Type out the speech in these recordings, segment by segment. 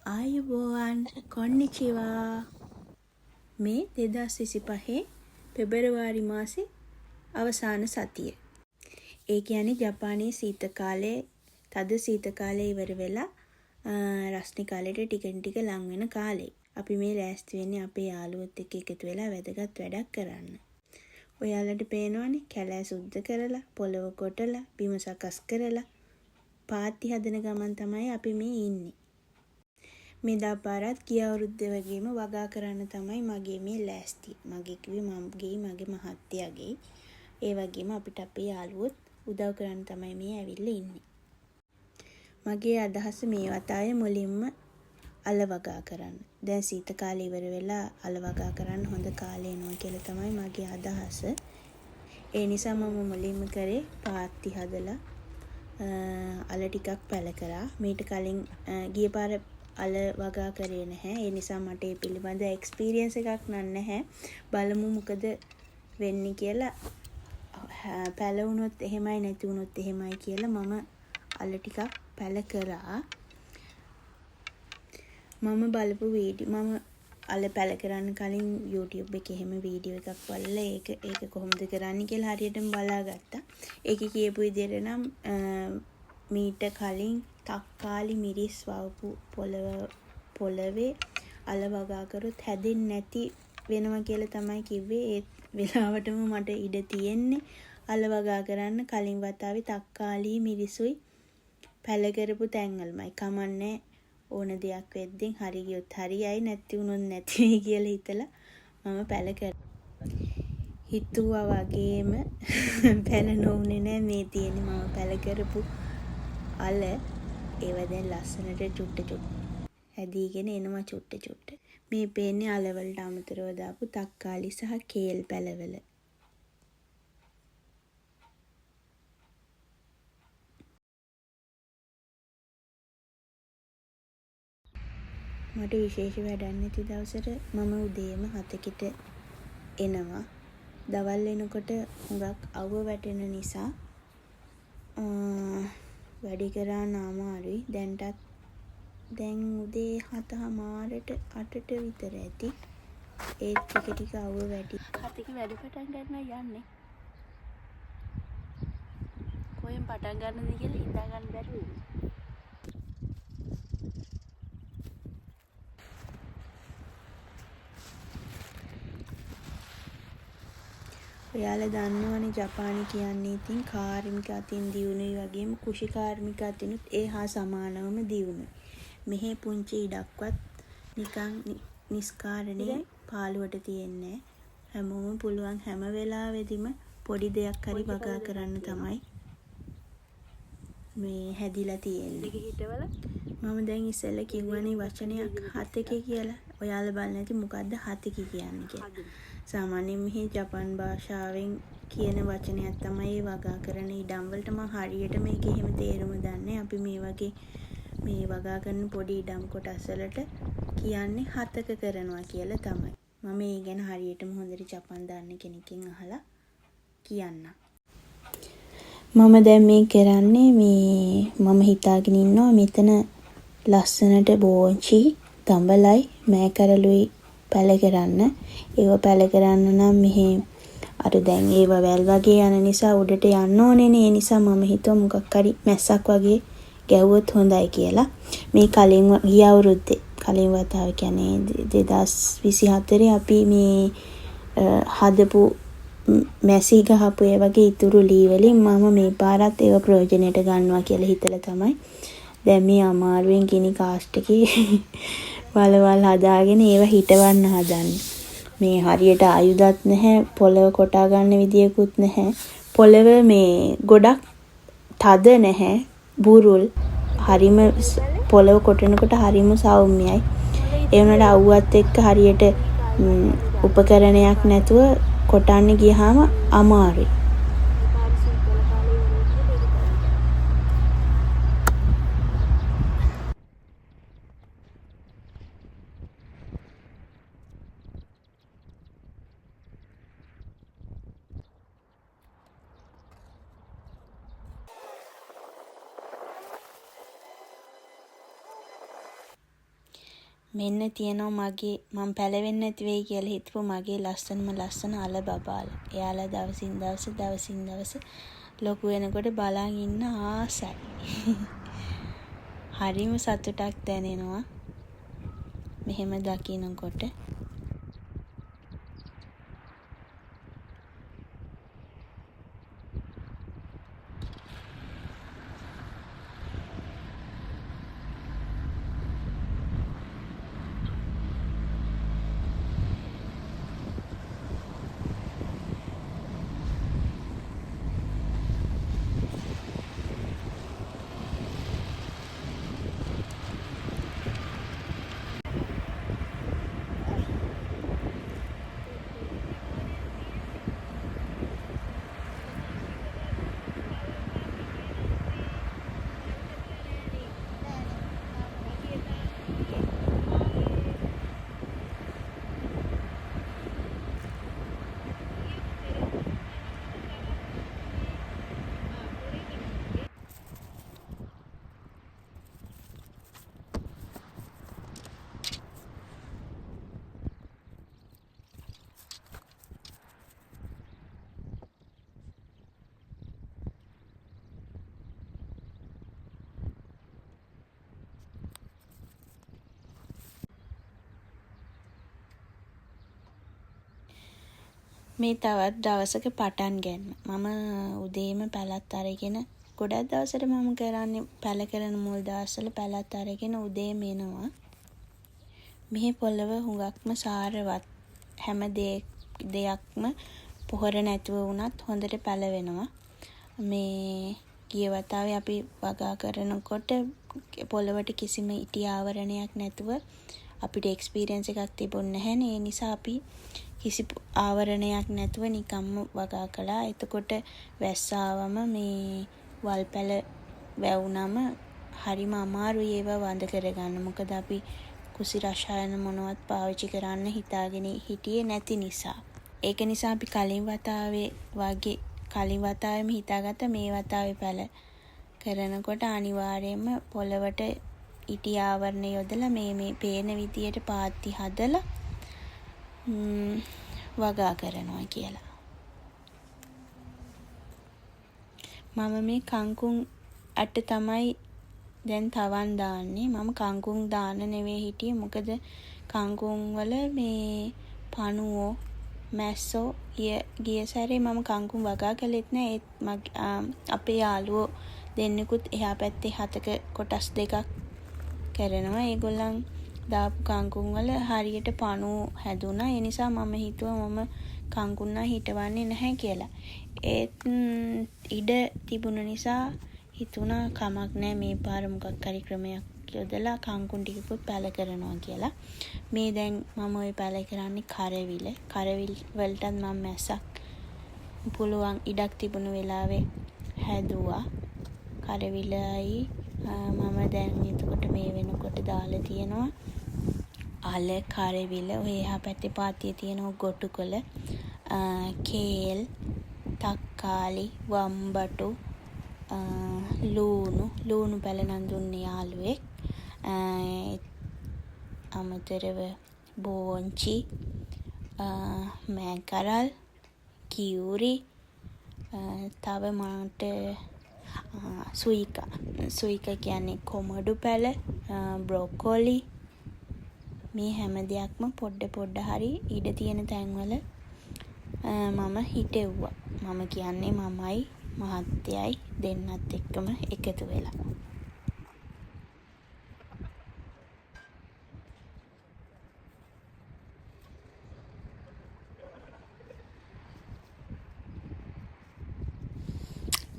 ආයුබෝවන් කොන්නිචිවා. මේ 2025 පෙබරවාරි මාසේ අවසාන සතිය. ඒ කියන්නේ ජපානයේ සීත කාලේ, තද සීත කාලේ ඉවර වෙලා රස්නි කාලේට ටික ටික ලං වෙන කාලේ. අපි මේ ලෑස්ති වෙන්නේ අපේ යාළුවොත් එක්ක එකතු වෙලා වැදගත් වැඩක් කරන්න. ඔයාලට පේනවනේ කැලෑ සුද්ධ කරලා, පොළව කොටලා, බිම සකස් කරලා පාත්ති හදන ගමන් තමයි අපි මේ ඉන්නේ. මේ දාපාරත් ගිය අවුරුද්දේ වගේම වගා කරන්න තමයි මගේ මේ ලෑස්ති. මගේ කිව්වේ මගේ මහත්තයාගේ. ඒ වගේම අපිට අපේ යාළුවොත් උදව් කරන්න තමයි මේ ඇවිල්ලා ඉන්නේ. මගේ අදහස මේ වතාවේ මුලින්ම අල වගා කරන්න. දැන් සීත කාලේ ඉවර වෙලා අල වගා කරන්න හොඳ කාලේ එනවා කියලා තමයි මගේ අදහස. ඒ නිසා මම මුලින්ම කරේ පාත්ති හදලා අල ටිකක් පැල කරා. මීට කලින් ගිය පාර අල වගා කරේ නැහැ. ඒ නිසා මට ඒ පිළිබඳ එක්ස්පීරියන්ස් එකක් නැහැ. බලමු මොකද වෙන්නේ කියලා. පැල වුණොත් එහෙමයි, නැති වුණොත් එහෙමයි කියලා මම අල ටිකක් පැල කරා. මම බලපු වීඩියෝ මම අල පැල කරන්න කලින් YouTube එකේ එහෙම වීඩියෝ එකක් බලලා ඒක කොහොමද කරන්නේ කියලා හරියටම බලාගත්තා. ඒකේ කියපු විදිහට නම් මීට කලින් තක්කාලි මිරිස් වවපු පොළවේ අල වගා කරොත් හැදෙන්නේ නැති වෙනවා කියලා තමයි කිව්වේ. ඒ වෙලාවටම මට ඉඩ තියෙන්නේ අල වගා කරන්න. කලින් වතාවේ තක්කාලි මිරිසුයි පැල කරපු තැන්වලමයි. කමන්නේ ඕන දෙයක් වෙද්දී හරි ගියොත් හරියයි, නැති වුණොත් නැති වෙයි කියලා හිතලා මම පැල කරා. හිතුවා වගේම පැල නොවුනේ නෑ. මේ තියෙන්නේ මම පැල කරපු අල. ඒව දැන් ලස්සනට චුට්ට හැදීගෙන එනවා චුට්ට. මේ පේන්නේ අල වලට අමතරව දාපු තක්කාලි සහ කේල් පැලවල. මට විශේෂ වැඩක් නැති දවසට මම උදේම 7කට එනවා. දවල් එනකොට හුඟක් අවුව වැටෙන නිසා වැඩි කරන්න අමාරුයි. දැන් උදේ 7:00ට 8ට විතර ඇති. ඒත් ටික අවුව වැටි. 7ක වැඩ පටන් ගන්න යන්නේ. කොහෙන් පටන් ගන්නද කියලා හිතා ගන්න බැරි වෙනවා. ඔයාලා දන්නවනේ ජපානය කියන්නේ ඉතින් කාර්මික අතින් දියුණුයි වගේම කුෂි කාර්මික අතිනුත් ඒ හා සමානවම දියුණුයි. මෙහි පුංචි ඉඩක්වත් නිකන් නිස්කාරණේ පාළුවට තියෙන්නේ. හැමෝම පුළුවන් හැම වෙලාවෙදිම පොඩි දෙයක් හරි වගා කරන්න තමයි මේ හැදිලා තියෙන්නේ. මම දැන් ඉස්සෙල්ලා කිව්වනේ වචනයක් හතක කියලා. ඔයාලා බලන්න ඇති මොකද්ද හතක කියන්නේ කියලා. සාමාන්‍යයෙන් මෙහි ජපන් භාෂාවෙන් කියන වචනයක් තමයි වගා කරන ඉඩම් වලට. මම හරියට මේක එහෙම තේරුම දන්නේ. අපි මේ වගේ මේ වගා කරන පොඩි ඉඩම් කොටස් වලට කියන්නේ හතක කරනවා කියලා තමයි. මම ඒ ගැන හරියටම හොඳට ජපන් දන්න කෙනකින් අහලා කියන්නම්. මම දැන් මේ කරන්නේ මම හිතාගෙන ඉන්නවා මෙතන ලස්සනට බෝංචි, දඹලයි, මෑකරළුයි පැල කරන්න. ඒව පැල කරන්න නම් මෙහි අර දැන් ඒව වැල් වගේ යන නිසා උඩට යන්න ඕනේනේ. ඒ නිසා මම හිතුවා මොකක් හරි මැස්සක් වගේ ගැව්වොත් හොඳයි කියලා. මේ කලින් ගිය අවුරුද්දේ කලින් වතාව කියන්නේ 2024 අපි මේ හදපු මැසි ගහපු ඒ වගේ ඉතුරු ලී වලින් මම මේ පාරත් ඒව ප්‍රයෝජනෙට ගන්නවා කියලා හිතලා තමයි දැන් මේ අමාරුවෙන් ගිනි කාස්ට් එකේ වලවල් හදාගෙන ඒව හිටවන්න හදන්නේ. මේ හරියට ආයුධත් නැහැ, පොළව කොටා ගන්න විදියකුත් නැහැ. පොළව මේ ගොඩක් තද නැහැ, බුරුල්. හරිම පොළව කොටනකොට හරිම සෞම්‍යයි. ඒ වුණාට අවුවත් එක්ක හරියට උපකරණයක් නැතුව කොටන්න ගියාම අමාරුයි. මෙන්න තියෙනවා මගේ මම පැලවෙන්නේ නැති වෙයි කියලා හිතපු මගේ ලස්සන අල බබාලා. එයාලා දවසින් දවස ලොකු වෙනකොට බලන් ඉන්න ආසයි. හරිම සතුටක් දැනෙනවා මෙහෙම දකිනකොට. මේ තවත් දවසක පටන් ගන්න. මම උදේම පැලත් අරගෙන ගොඩක් දවසට මම කරන්නේ පැල කරන මුල් දවස්වල පැලත් අරගෙන උදේම එනවා. මෙහි පොළව හුඟක්ම සාරවත්. හැම දෙයක්ම පොහොර නැතුව වුණත් හොඳට පැලවෙනවා. මේ ගිය වතාවේ අපි වගා කරනකොට පොළවට කිසිම ඉටි ආවරණයක් නැතුව අපිට එක්ස්පීරියන්ස් එකක් තිබුණ නැහැනේ. ඒ නිසා අපි කිසි ආවරණයක් නැතුව නිකම්ම වගා කළා. එතකොට වැස්ස ආවම මේ වල් පැල වැවුනම හරිම අමාරුයි ඒවා වඳ කරගන්න. මොකද අපි කුසි රසායන මොනවත් පාවිච්චි කරන්න හිතාගෙන හිටියේ නැති නිසා. ඒක නිසා අපි කලින් වතාවෙම හිතාගත්ත මේ වතාවේ පැල කරනකොට අනිවාර්යයෙන්ම පොළවට ඉටි ආවරණ යොදලා මේ පේන විදියට පාත්ති හදලා වගා කරනවා කියලා. මම මේ කංකුම් ඇට තමයි දැන් තවන් දාන්නේ. මම කංකුම් දාන්න නෙවෙයි හිටියේ. මොකද කංකුම් වල මේ පණුවෝ මැස්සෝ ගිය සැරේ මම කංකුම් වගා කළෙත් නෑ. අපේ යාළුවෝ දෙන්නෙකුත් එහා පැත්තේ 7ක කොටස් දෙකක් කරනවා. ඒගොල්ලන් දාපු කංකුම් වල හරියට පණුව හැදුනා. ඒ නිසා මම හිතුවා මම කංකුම් හිටවන්නේ නැහැ කියලා. ඒත් ඉඩ තිබුණ නිසා හිතුණා කමක් නැහැ මේ පාර මොකක් හරි ක්‍රමයක් යොදලා කංකුම් ටිකකුත් පැල කරනවා කියලා. මේ දැන් මම ওই පැල කරන්නේ කරවිල වලටත් මම මැස්සක් පුළුවන් ඉඩක් තිබුණ වෙලාවේ හැදුවා. කරවිලයි මම දැන් එතකොට මේ වෙනකොට දාලා තියෙනවා අල කරවිල. ඔය එහා පැත්තේ පාතියේ තියෙන ගොටුකොළ, කේල්, තක්කාලි, වම්බටු, ලූණු පැල නම් දුන්නේ යාළුවෙක්. අමතරව බෝංචි, මෑකරල්, කියුරි, තව මට සුයිකා කියන්නේ කොමඩු පැල, බ්‍රොකොලි. මේ හැම දෙයක්ම පොඩ හරි ඉඩ තියෙන තැන්වල මම හිටෙව්වා. මම කියන්නේ මමයි මහත්තයයි දෙන්නත් එක්කම එකතු වෙලා.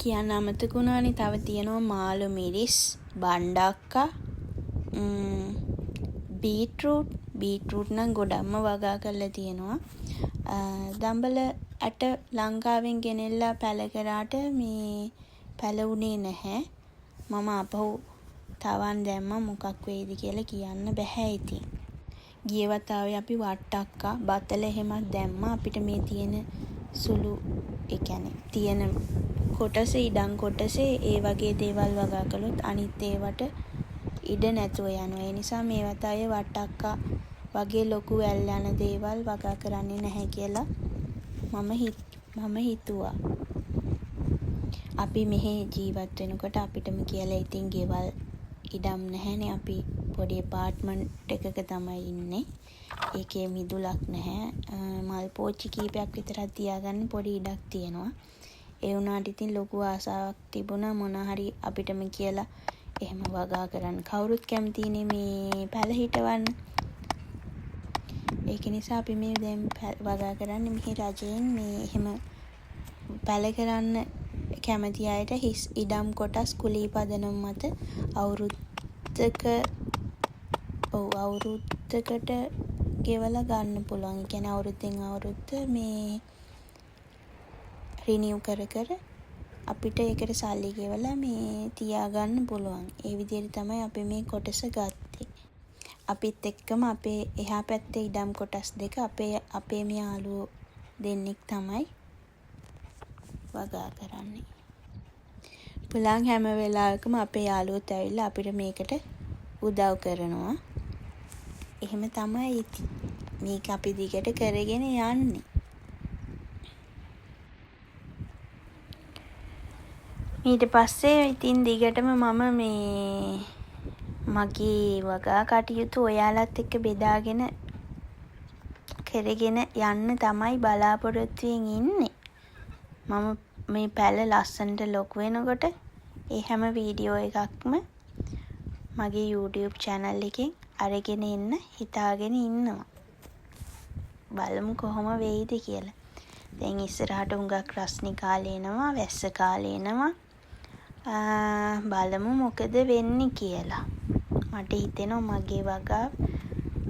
කියන්න අමතක වුණානේ. තව තියෙනවා මාළු මිරිස්, බණ්ඩක්කා, බීට්රූට් නම් ගොඩක්ම වගා කරලා තියෙනවා. දම්බල ඇට ලංකාවෙන් ගෙනෙල්ලා පැල කරාට මේ පැලුනේ නැහැ. මම අපහු තවන් දැම්මා. මොකක් වෙයිද කියලා කියන්න බෑ ඉතින්. ගිය වතාවේ අපි වට්ටක්කා බතල එහෙමත් දැම්මා. අපිට මේ තියෙන සුළු ඒ කියන්නේ තියෙන කොටසේ ඉඩම් කොටසේ ඒ වගේ දේවල් වගා කළොත් අනිත් ඒවට ඉඩ නැතුව යනවා. ඒ නිසා මේ වතාවේ වට්ටක්කා වගේ ලොකු ඇල් යන දේවල් වගා කරන්නේ නැහැ කියලා මම හිතුවා. අපි මෙහි ජීවත් වෙනකොට අපිටම කියලා ඉතින් ගෙවල් ඉඩම් නැහැනේ. අපි පොඩි ඇපාර්ට්මන්ට් එකක තමයි ඉන්නේ. ඒකේ මිදුලක් නැහැ. මල් පෝච්චි කීපයක් විතරක් තියාගන්න පොඩි ඉඩක් තියෙනවා. ඒ වුණාට ඉතින් ලොකු ආසාවක් තිබුණා මොන හරි අපිටම කියලා එහෙම වගා කරන්න. කවුරුත් කැමතිනේ මේ පැල හිටවන්න. ඒක නිසා අපි මේ දැන් වගා කරන්නේ මෙහි රජයෙන් මේ එහෙම පැල කරන්න කැමති අයට හිස් ඉඩම් කොටස් කුලී පදනම මත අවුරුද්දකට ගෙවලා ගන්න පුළුවන්. ඒ කියන්නේ අවුරුද්දෙන් අවුරුද්ද මේ රිනිව් කර අපිට ඒකට සල්ලි ගෙවලා මේ තියාගන්න පුළුවන්. ඒ විදිහට තමයි අපි මේ කොටස ගත්තේ. අපිත් එක්කම අපේ එහා පැත්තේ ඉඩම් කොටස් දෙක අපේ මේ යාළුවෝ දෙන්නෙක් තමයි වගා කරන්නේ. පුළාන් හැම වෙලාවකම අපේ යාළුවොත් ඇවිල්ලා අපිට මේකට උදව් කරනවා. එහෙම තමයි ඉතින් මේක අපි දිගට කරගෙන යන්නේ. ඊට පස්සේ ඉතින් දිගටම මම මේ මගේ වගා කටයුතු ඔයාලත් එක්ක බෙදාගෙන කරගෙන යන්න තමයි බලාපොරොත්තුවෙන් ඉන්නේ. මම මේ පැල ලස්සනට ලොකු වෙනකොට ඒ හැම වීඩියෝ එකක්ම මගේ YouTube channel එකෙන් අරගෙන එන්න හිතාගෙන ඉන්නවා. බලමු කොහොම වෙයිද කියලා. දැන් ඉස්සරහට හුඟක් රස්නි කාලේ එනවා, වැස්ස කාලේ එනවා. බලමු මොකද වෙන්නේ කියලා. මට හිතෙනවා මගේ වගා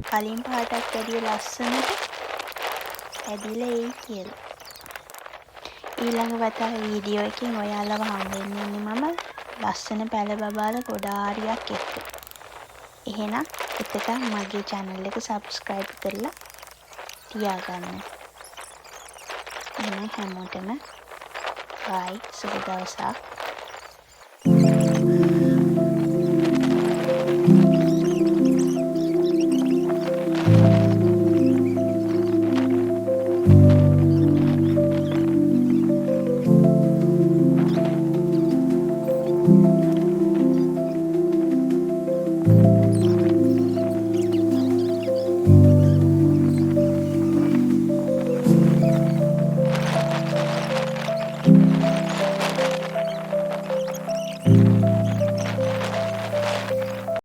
කලින් පාටක් වැඩිය ලස්සනට ඇදිලා එයි කියලා. ඊළඟ වතාවේ වීඩියෝ එකකින් ඔයාලව හම්බෙන්නේ මම ලස්සන පැල බබාලා ගොඩාරියක් එක්ක. එහෙනම් එතකන් මගේ channel එක subscribe කරලා තියාගන්න. එහෙනම් හැමෝටම bye සුබ දවසක්.